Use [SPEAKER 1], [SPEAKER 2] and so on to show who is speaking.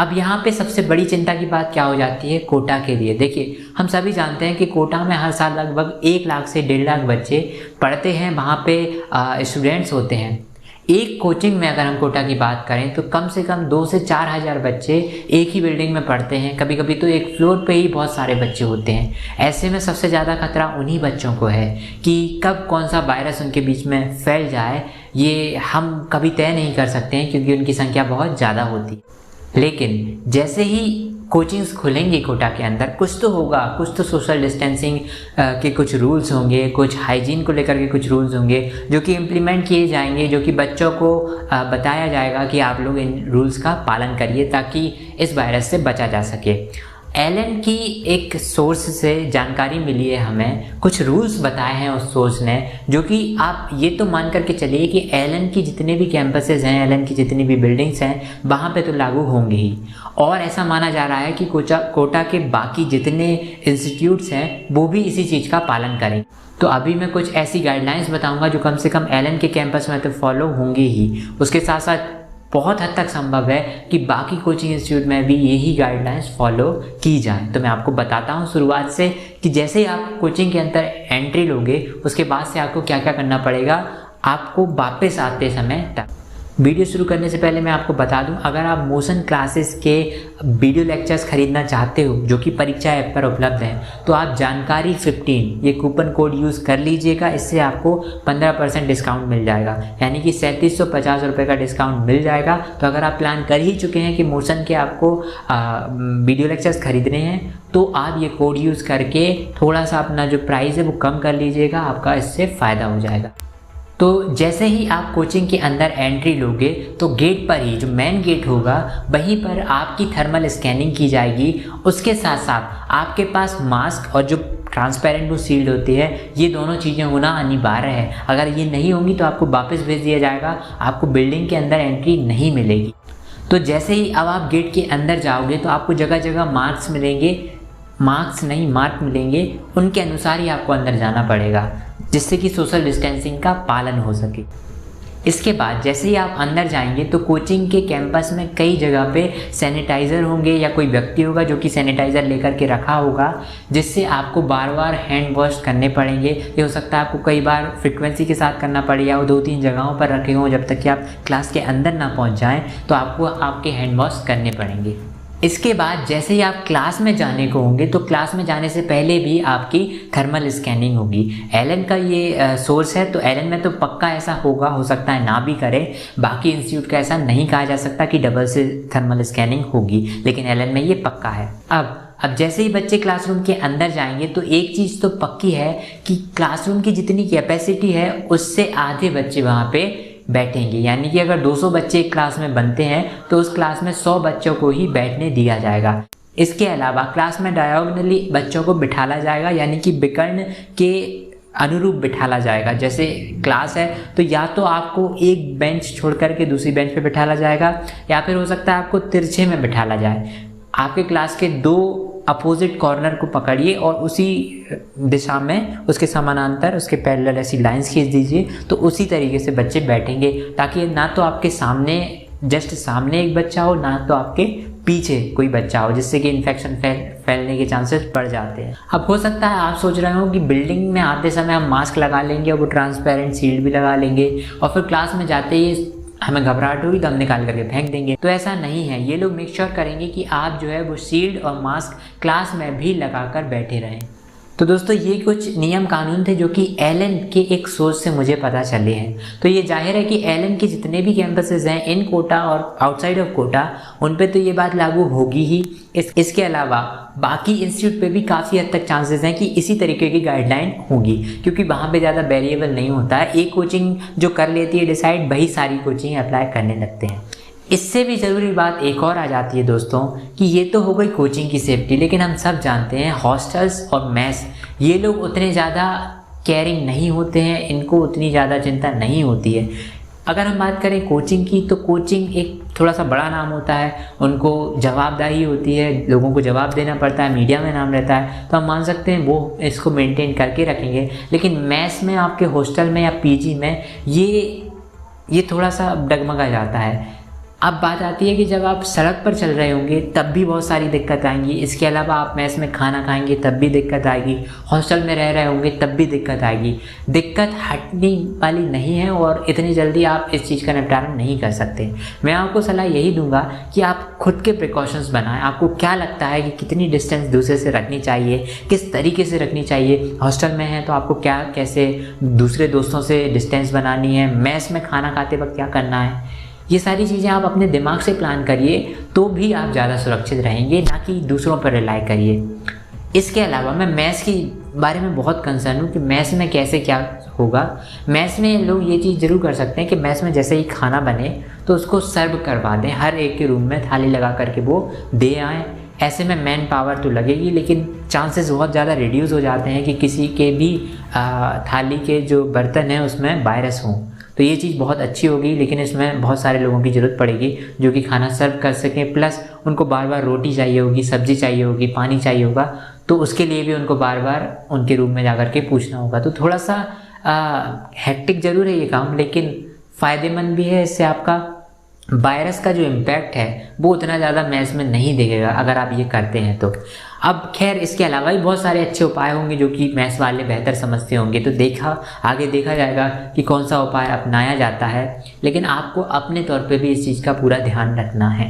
[SPEAKER 1] अब यहाँ पे सबसे बड़ी चिंता की बात क्या हो जाती है कोटा के लिए। देखिए, हम सभी जानते हैं कि कोटा में हर साल लगभग 1 लाख से 1.5 लाख बच्चे पढ़ते हैं, वहाँ पे स्टूडेंट्स होते हैं। एक कोचिंग में अगर हम कोटा की बात करें तो कम से कम 2 से 4 हज़ार बच्चे एक ही बिल्डिंग में पढ़ते हैं। कभी कभी तो एक फ्लोर पे ही बहुत सारे बच्चे होते हैं। ऐसे में सबसे ज़्यादा खतरा उन्हीं बच्चों को है कि कब कौन सा वायरस उनके बीच में फैल जाए, ये हम कभी तय नहीं कर सकते हैं क्योंकि उनकी संख्या बहुत ज़्यादा होती है। लेकिन जैसे ही कोचिंग्स खुलेंगी कोटा के अंदर, कुछ तो होगा, कुछ तो सोशल डिस्टेंसिंग के कुछ रूल्स होंगे, कुछ हाइजीन को लेकर के कुछ रूल्स होंगे जो कि इम्प्लीमेंट किए जाएंगे, जो कि बच्चों को बताया जाएगा कि आप लोग इन रूल्स का पालन करिए ताकि इस वायरस से बचा जा सके। एलन की एक सोर्स से जानकारी मिली है, हमें कुछ रूल्स बताए हैं उस सोर्स ने, जो कि आप ये तो मान करके चलिए कि एलन की जितने भी कैंपसेस हैं, एलन की जितनी भी बिल्डिंग्स हैं, वहाँ पे तो लागू होंगे ही। और ऐसा माना जा रहा है कि कोटा के बाकी जितने इंस्टीट्यूट्स हैं वो भी इसी चीज़ का पालन करेंगे। तो अभी मैं कुछ ऐसी गाइडलाइंस बताऊंगा जो कम से कम एलन के कैंपस में तो फॉलो होंगे ही। उसके साथ साथ बहुत हद तक संभव है कि बाकी कोचिंग इंस्टीट्यूट में भी यही गाइडलाइंस फॉलो की जाए। तो मैं आपको बताता हूँ शुरुआत से कि जैसे ही आप कोचिंग के अंदर एंट्री लोगे उसके बाद से आपको क्या क्या करना पड़ेगा आपको वापस आते समय तक। वीडियो शुरू करने से पहले मैं आपको बता दूं, अगर आप मोशन क्लासेस के वीडियो लेक्चर्स खरीदना चाहते हो जो कि परीक्षा ऐप पर उपलब्ध हैं, तो आप जानकारी 15 ये कूपन कोड यूज़ कर लीजिएगा। इससे आपको 15% डिस्काउंट मिल जाएगा, यानी कि 3750 रुपये का डिस्काउंट मिल जाएगा। तो अगर आप प्लान कर ही चुके हैं कि मोशन के आपको वीडियो लेक्चर्स खरीदने हैं, तो आप ये कोड यूज़ करके थोड़ा सा अपना जो प्राइस है वो कम कर लीजिएगा, आपका इससे फ़ायदा हो जाएगा। तो जैसे ही आप कोचिंग के अंदर एंट्री लोगे तो गेट पर ही जो मेन गेट होगा वहीं पर आपकी थर्मल स्कैनिंग की जाएगी। उसके साथ साथ आपके पास मास्क और जो ट्रांसपेरेंट वो सील्ड होती है, ये दोनों चीज़ें होना अनिवार्य है। अगर ये नहीं होंगी तो आपको वापस भेज दिया जाएगा, आपको बिल्डिंग के अंदर एंट्री नहीं मिलेगी। तो जैसे ही अब आप गेट के अंदर जाओगे तो आपको जगह जगह मार्क्स मिलेंगे, मार्क मिलेंगे, उनके अनुसार ही आपको अंदर जाना पड़ेगा जिससे कि सोशल डिस्टेंसिंग का पालन हो सके। इसके बाद जैसे ही आप अंदर जाएंगे तो कोचिंग के कैंपस में कई जगह पे सैनिटाइज़र होंगे या कोई व्यक्ति होगा जो कि सैनिटाइज़र लेकर के रखा होगा, जिससे आपको बार बार हैंड वॉश करने पड़ेंगे। ये हो सकता है आपको कई बार फ्रिक्वेंसी के साथ करना पड़े या वो 2-3 जगहों पर रखे हों, जब तक कि आप क्लास के अंदर ना पहुँच जाएँ तो आपको आपके हैंड वॉश करने पड़ेंगे। इसके बाद जैसे ही आप क्लास में जाने को होंगे तो क्लास में जाने से पहले भी आपकी थर्मल स्कैनिंग होगी। एलन का ये सोर्स है, तो एलन में तो पक्का ऐसा होगा, हो सकता है ना भी करे। बाकी इंस्टीट्यूट का ऐसा नहीं कहा जा सकता कि डबल से थर्मल स्कैनिंग होगी, लेकिन एलन में ये पक्का है। अब जैसे ही बच्चे क्लासरूम के अंदर जाएंगे तो एक चीज़ तो पक्की है कि क्लासरूम की जितनी कैपेसिटी है उससे आधे बच्चे वहाँ पे बैठेंगे। यानी कि अगर 200 बच्चे एक क्लास में बनते हैं तो उस क्लास में 100 बच्चों को ही बैठने दिया जाएगा। इसके अलावा क्लास में डायगोनली बच्चों को बिठाला जाएगा, यानी कि विकर्ण के अनुरूप बिठाला जाएगा। जैसे क्लास है तो या तो आपको एक बेंच छोड़ करके दूसरी बेंच पे बिठाला जाएगा, या फिर हो सकता है आपको तिरछे में बिठाला जाए। आपके क्लास के 2 अपोजिट कॉर्नर को पकड़िए और उसी दिशा में उसके समानांतर उसके पैरेलल ऐसी लाइंस खींच दीजिए, तो उसी तरीके से बच्चे बैठेंगे, ताकि ना तो आपके सामने जस्ट सामने एक बच्चा हो, ना तो आपके पीछे कोई बच्चा हो, जिससे कि इन्फेक्शन फैलने के चांसेस बढ़ जाते हैं। अब हो सकता है आप सोच रहे हो कि बिल्डिंग में आते समय हम मास्क लगा लेंगे और वो ट्रांसपेरेंट शील्ड भी लगा लेंगे और फिर क्लास में जाते ही हमें घबराहट होगी तो हम निकाल करके फेंक देंगे। तो ऐसा नहीं है, ये लोग मेक श्योर करेंगे कि आप जो है वो शील्ड और मास्क क्लास में भी लगाकर बैठे रहें। तो दोस्तों ये कुछ नियम कानून थे जो कि एलन के एक सोर्स से मुझे पता चले हैं। तो ये जाहिर है कि एलन के जितने भी कैंपसेस हैं इन कोटा और आउटसाइड ऑफ कोटा, उन पे तो ये बात लागू होगी ही। इसके अलावा बाकी इंस्टीट्यूट पे भी काफ़ी हद तक चांसेस हैं कि इसी तरीके की गाइडलाइन होगी, क्योंकि वहाँ पे ज़्यादा वेरिएबल नहीं होता है। एक कोचिंग जो कर लेती है डिसाइड, वही सारी कोचिंग अप्लाई करने लगते हैं। इससे भी ज़रूरी बात एक और आ जाती है दोस्तों कि ये तो हो गई कोचिंग की सेफ्टी, लेकिन हम सब जानते हैं हॉस्टल्स और मेस, ये लोग उतने ज़्यादा केयरिंग नहीं होते हैं, इनको उतनी ज़्यादा चिंता नहीं होती है। अगर हम बात करें कोचिंग की, तो कोचिंग एक थोड़ा सा बड़ा नाम होता है, उनको जवाबदेही होती है, लोगों को जवाब देना पड़ता है, मीडिया में नाम रहता है, तो हम मान सकते हैं वो इसको मेंटेन करके रखेंगे। लेकिन मेस में, आपके हॉस्टल में या पीजी में ये थोड़ा सा डगमगा जाता है। अब बात आती है कि जब आप सड़क पर चल रहे होंगे तब भी बहुत सारी दिक्कत आएंगी। इसके अलावा आप मेस में खाना खाएंगे तब भी दिक्कत आएगी, हॉस्टल में रह रहे होंगे तब भी दिक्कत आएगी। दिक्कत हटने वाली नहीं है और इतनी जल्दी आप इस चीज़ का निपटारा नहीं कर सकते। मैं आपको सलाह यही दूंगा कि आप खुद के प्रिकॉशंस बनाएं। आपको क्या लगता है कि कितनी डिस्टेंस दूसरे से रखनी चाहिए, किस तरीके से रखनी चाहिए। हॉस्टल में है तो आपको क्या कैसे दूसरे दोस्तों से डिस्टेंस बनानी है, मेस में खाना खाते वक्त क्या करना है, ये सारी चीज़ें आप अपने दिमाग से प्लान करिए तो भी आप ज़्यादा सुरक्षित रहेंगे, ना कि दूसरों पर रिलाई करिए। इसके अलावा मैं मेस के बारे में बहुत कंसर्न हूँ कि मेस में कैसे क्या होगा। मेस में लोग ये चीज़ ज़रूर कर सकते हैं कि मेस में जैसे ही खाना बने तो उसको सर्व करवा दें, हर एक के रूम में थाली लगा करके वो दे आएँ। ऐसे में मैन पावर तो लगेगी लेकिन चांसेस बहुत ज़्यादा रिड्यूस हो जाते हैं कि किसी के भी थाली के जो बर्तन हैं उसमें वायरस हों। तो ये चीज़ बहुत अच्छी होगी, लेकिन इसमें बहुत सारे लोगों की ज़रूरत पड़ेगी जो कि खाना सर्व कर सकें। प्लस उनको बार बार रोटी चाहिए होगी, सब्ज़ी चाहिए होगी, पानी चाहिए होगा, तो उसके लिए भी उनको बार बार उनके रूम में जा कर के पूछना होगा। तो थोड़ा सा हेक्टिक ज़रूर है ये काम, लेकिन फ़ायदेमंद भी है। इससे आपका वायरस का जो इम्पैक्ट है वो उतना ज़्यादा मेस में नहीं दिखेगा अगर आप ये करते हैं तो। अब खैर इसके अलावा भी बहुत सारे अच्छे उपाय होंगे जो कि मेस वाले बेहतर समझते होंगे, तो आगे देखा जाएगा कि कौन सा उपाय अपनाया जाता है, लेकिन आपको अपने तौर पे भी इस चीज़ का पूरा ध्यान रखना है।